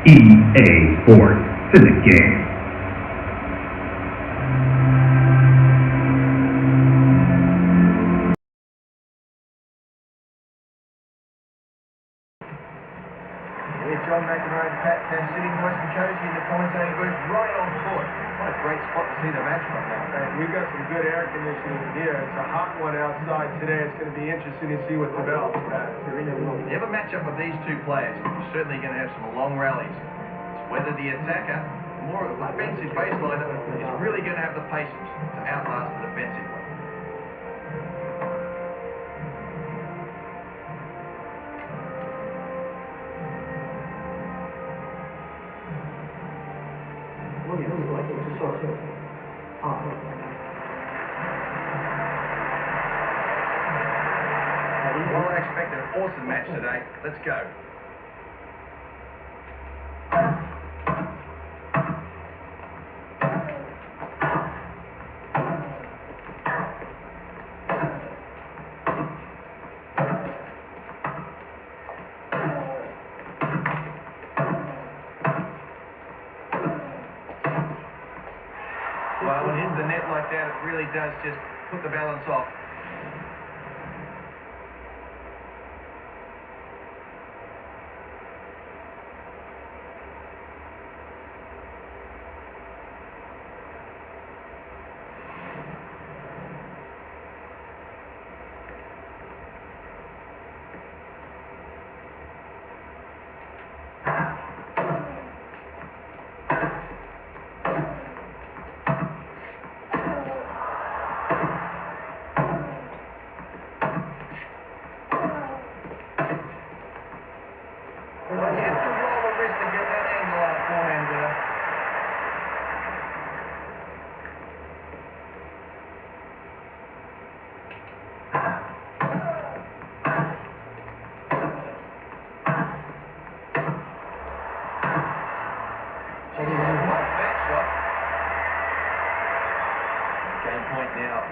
EA Sports. To the game. John McEnroe and Pat Cash sitting nice and cozy in the commentating booth right on court. What a great spot to see the match right now. And we've got some good air conditioning here. It's a hot one outside today. It's going to be interesting to see what develops. Serena Williams. You have a matchup with these two players, you're certainly going to have some long rallies. It's whether the attacker, more offensive baseliner, is really going to have the patience to outlast the defensive one. Well, I expect an awesome match today. Let's go. Well, when it hits the net like that, it really does just put the balance off. Game point now.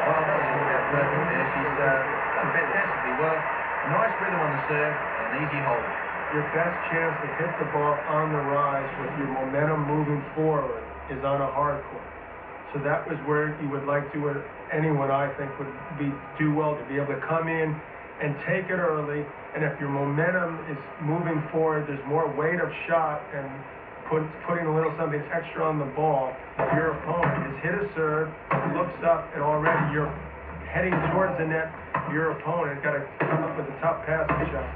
Well, that was just about perfect there. She's done fantastically well. Nice rhythm on the serve and an easy hold. Your best chance to hit the ball on the rise with your momentum moving forward is on a hard court. So that was where you would like to, anyone I think would do well to be able to come in and take it early, and if your momentum is moving forward, there's more weight of shot and putting a little something extra on the ball. If your opponent has hit a serve, looks up, and already you're heading towards the net, your opponent got to come up with a tough passing shot.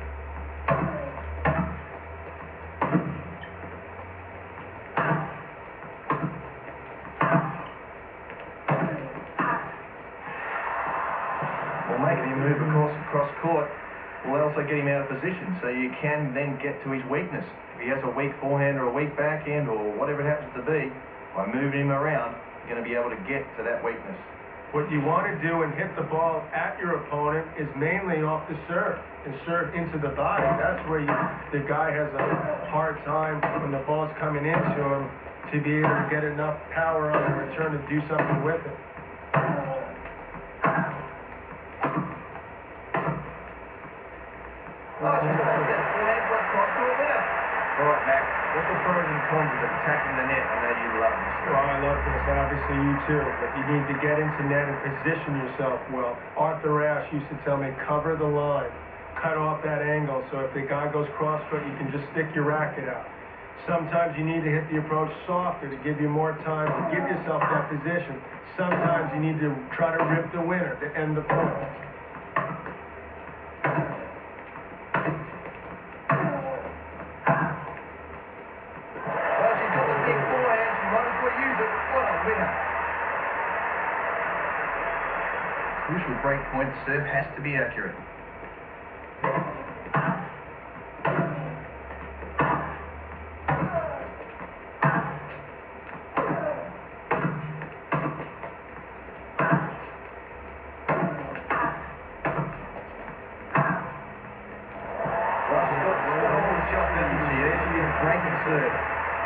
Well, making him move across court will also get him out of position, so you can then get to his weakness. If he has a weak forehand or a weak backhand or whatever it happens to be, by moving him around, you're going to be able to get to that weakness. What you want to do and hit the ball at your opponent is mainly off the serve and serve into the body. That's where the guy has a hard time when the ball's coming into him to be able to get enough power on the return to do something with it. All right, Mac, what's the pros and cons of attacking the net? I know you love this. Well, I love this. Obviously, you too. But you need to get into net and position yourself well. Arthur Ashe used to tell me, cover the line. Cut off that angle, so if the guy goes cross-foot, you can just stick your racket out. Sometimes you need to hit the approach softer to give you more time to give yourself that position. Sometimes you need to try to rip the winner to end the point. Crucial break point serve has to be accurate.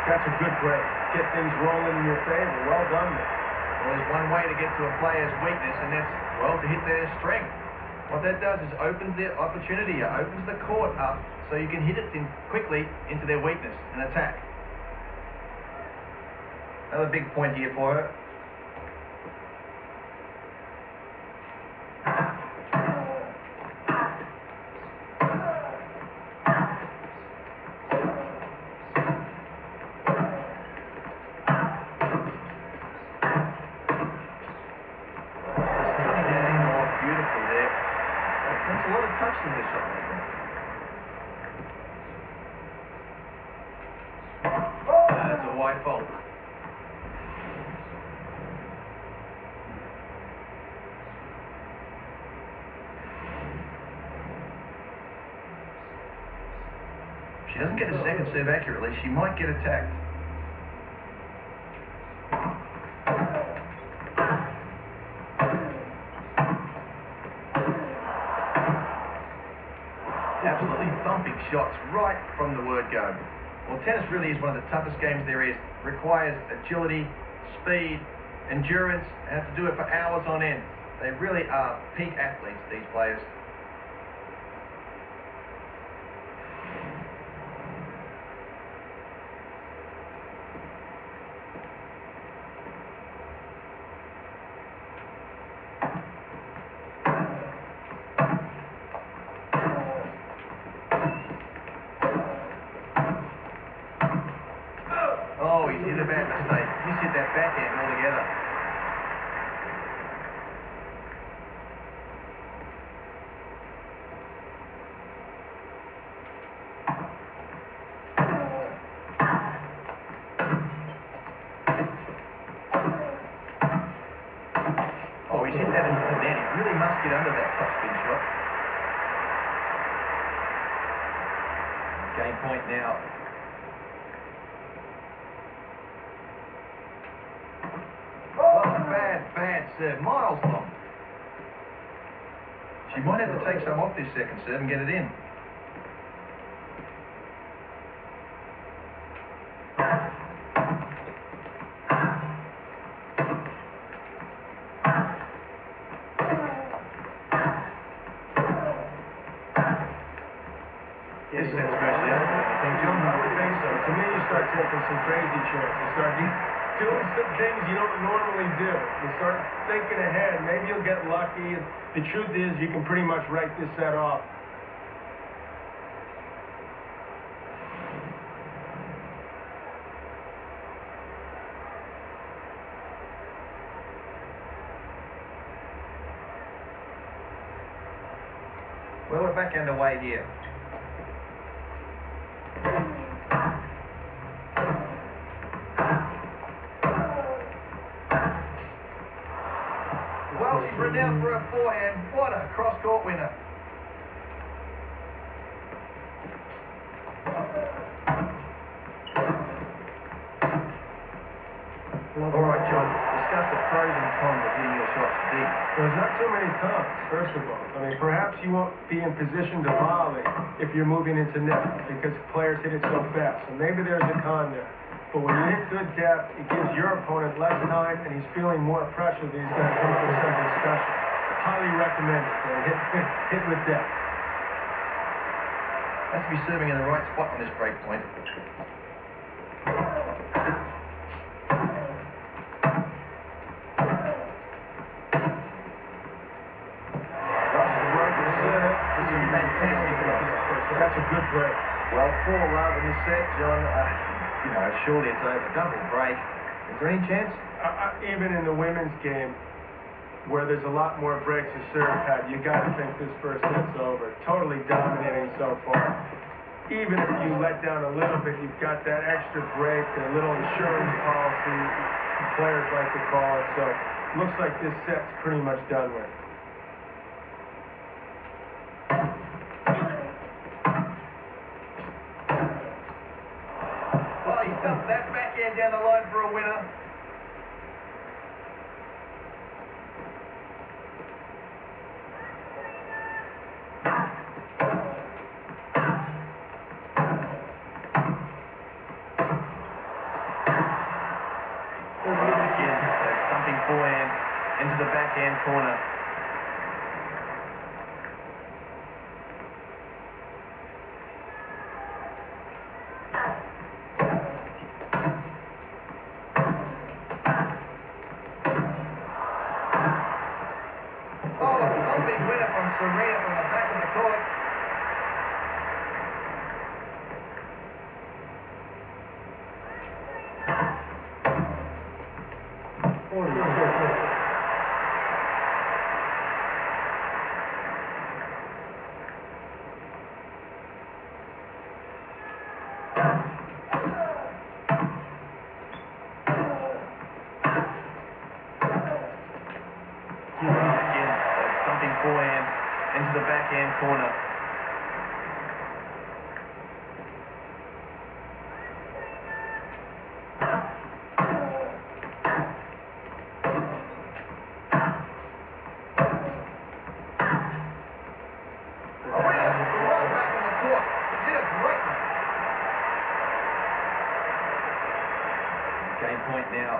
That's a good break. Get things rolling in your favor. Well done there. Well, there's one way to get to a player's weakness, and that's, well, to hit their strength. What that does is opens the opportunity, opens the court up so you can hit it quickly into their weakness and attack. Another big point here for her. That's a lot of touch in this shot right there. That's a wide fault. If she doesn't get a second serve accurately, she might get attacked. Absolutely thumping shots right from the word go. Well, tennis really is one of the toughest games there is. Requires agility, speed, endurance, and have to do it for hours on end. They really are peak athletes, these players. Oh, he's hit a bad mistake. He's hit that backhand altogether. Oh, he's hit that into the net. He really must get under that top spin shot. Game point now. Bad serve, miles long. She might have to take some off this second serve and get it in. Yes, that's virtually over. I think, John, I would think so. To me, you start taking some crazy chances. You start doing some things you don't normally do. You start thinking ahead. Maybe you'll get lucky. The truth is, you can pretty much write this set off. Well, we're back underway here. Well, she's run out for a forehand. What a cross-court winner. All right, John, discuss the pros and cons of hitting your shots deep. There's not too many cons, first of all. I mean, perhaps you won't be in position to volley if you're moving into net because players hit it so fast. So maybe there's a con there. But when you hit good depth, it gives your opponent less time, and he's feeling more pressure that he's going to come for something special. Highly recommended. Hit with depth. Has to be serving in the right spot on this break point. That's a good break. Well, 4-love in this set, John. You know, surely it's over. Double break. Is there any chance? Even in the women's game, where there's a lot more breaks of serve pad, you got to think this first set's over. Totally dominating so far. Even if you let down a little bit, you've got that extra break, a little insurance policy, players like to call it. So, looks like this set's pretty much done with. Well, he dumped that backhand down the line for a winner. Dumping forehand into the backhand corner. Serena from the back of the court. Dumping forehand into the backhand corner. Game point now.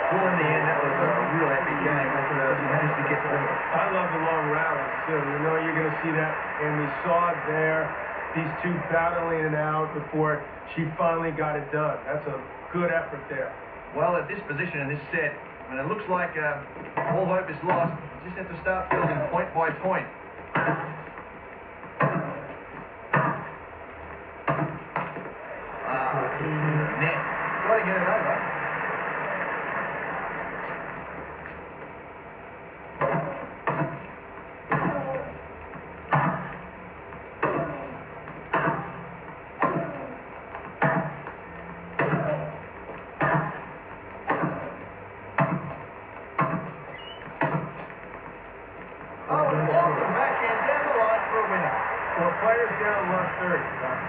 Well, in the end, that was a real epic game. He managed to get through it. I love the long rallies, too. You know you're going to see that, and we saw it there, these two battling it out before she finally got it done. That's a good effort there. Well, at this position in this set, when it looks like all hope is lost, you just have to start building point by point. Net. Got to get it over. Well, players down 130.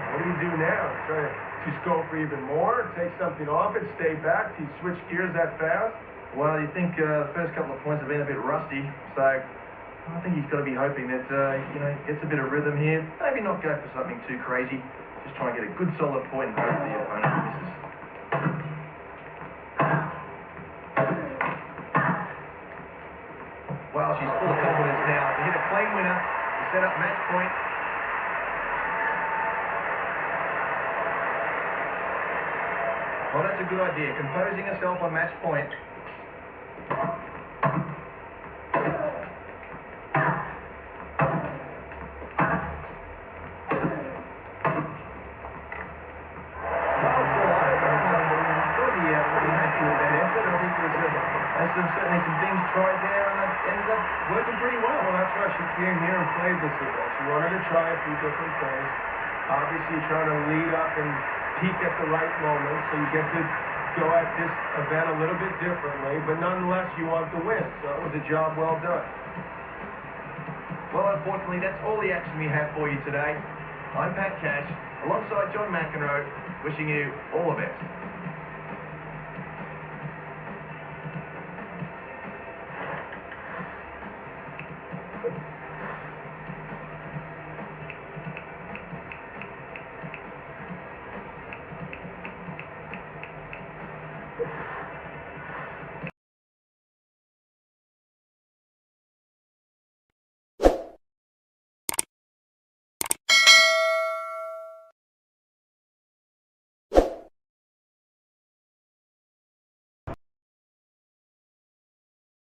What do you do now? Try to go for even more? Take something off it? Stay back? Do you switch gears that fast? Well, you think the first couple of points have been a bit rusty, so I think he's got to be hoping that gets a bit of rhythm here. Maybe not go for something too crazy. Just try and get a good solid point and hope the opponent misses. Well, she's full of confidence now to hit a clean winner to set up match point. Well, that's a good idea. Composing herself on match point. Certainly some things tried there and it ended up working pretty well. Well, that's why she came here and played this event. She wanted to try a few different things. Obviously, you're trying to lead up and peak at the right moment, so you get to go at this event a little bit differently, but nonetheless, you want to win. So it was a job well done. Well, unfortunately, that's all the action we have for you today. I'm Pat Cash, alongside John McEnroe, wishing you all the best.